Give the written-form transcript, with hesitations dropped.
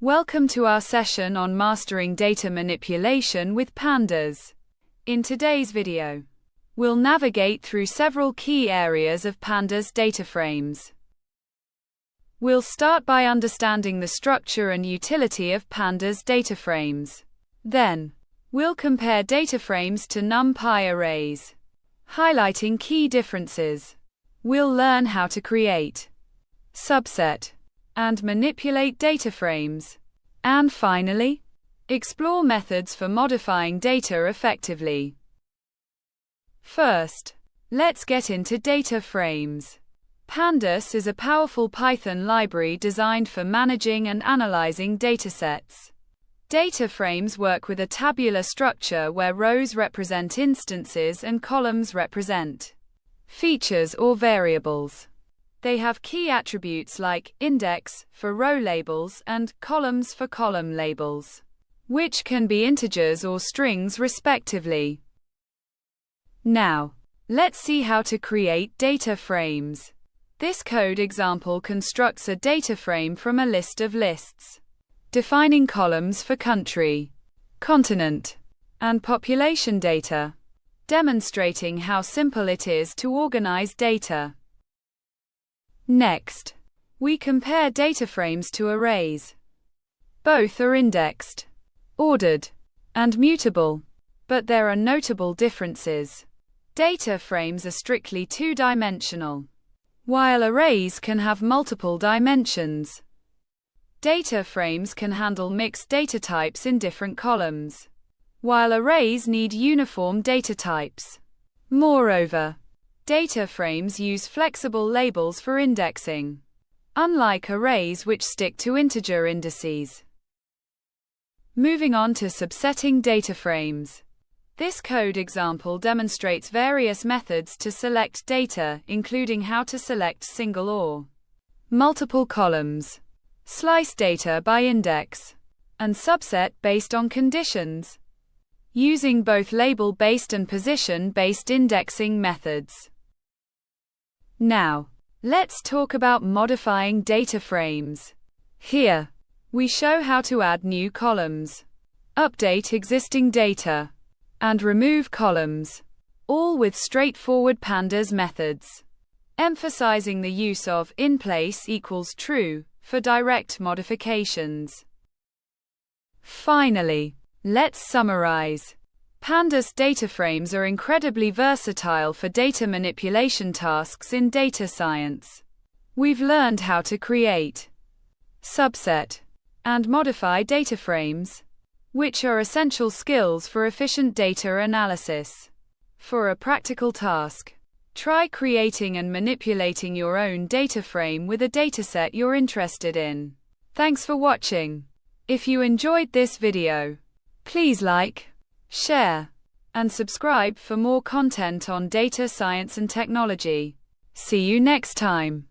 Welcome to our session on mastering data manipulation with pandas. In today's video, we'll navigate through several key areas of pandas data frames. We'll start by understanding the structure and utility of pandas data frames. Then, we'll compare data frames to NumPy arrays, highlighting key differences. We'll learn how to create, subset, and manipulate data frames. And finally, explore methods for modifying data effectively. First, let's get into data frames. Pandas is a powerful Python library designed for managing and analyzing datasets. Data frames work with a tabular structure where rows represent instances and columns represent features or variables. They have key attributes like index for row labels and columns for column labels, which can be integers or strings respectively. Now, let's see how to create data frames. This code example constructs a data frame from a list of lists, defining columns for country, continent, and population data, demonstrating how simple it is to organize data. Next, we compare data frames to arrays. Both are indexed, ordered, and mutable, but there are notable differences. Data frames are strictly two-dimensional, while arrays can have multiple dimensions. Data frames can handle mixed data types in different columns, while arrays need uniform data types. Moreover, data frames use flexible labels for indexing, unlike arrays which stick to integer indices. Moving on to subsetting data frames. This code example demonstrates various methods to select data, including how to select single or multiple columns, slice data by index, and subset based on conditions, using both label-based and position-based indexing methods. Now, let's talk about modifying data frames. Here, we show how to add new columns, update existing data, and remove columns, all with straightforward pandas methods, emphasizing the use of inplace equals true for direct modifications. Finally, let's summarize. Pandas data frames are incredibly versatile for data manipulation tasks in data science. We've learned how to create, subset, and modify data frames, which are essential skills for efficient data analysis. For a practical task, try creating and manipulating your own data frame with a dataset you're interested in. Thanks for watching. If you enjoyed this video, please like, share, and subscribe for more content on data science and technology. See you next time.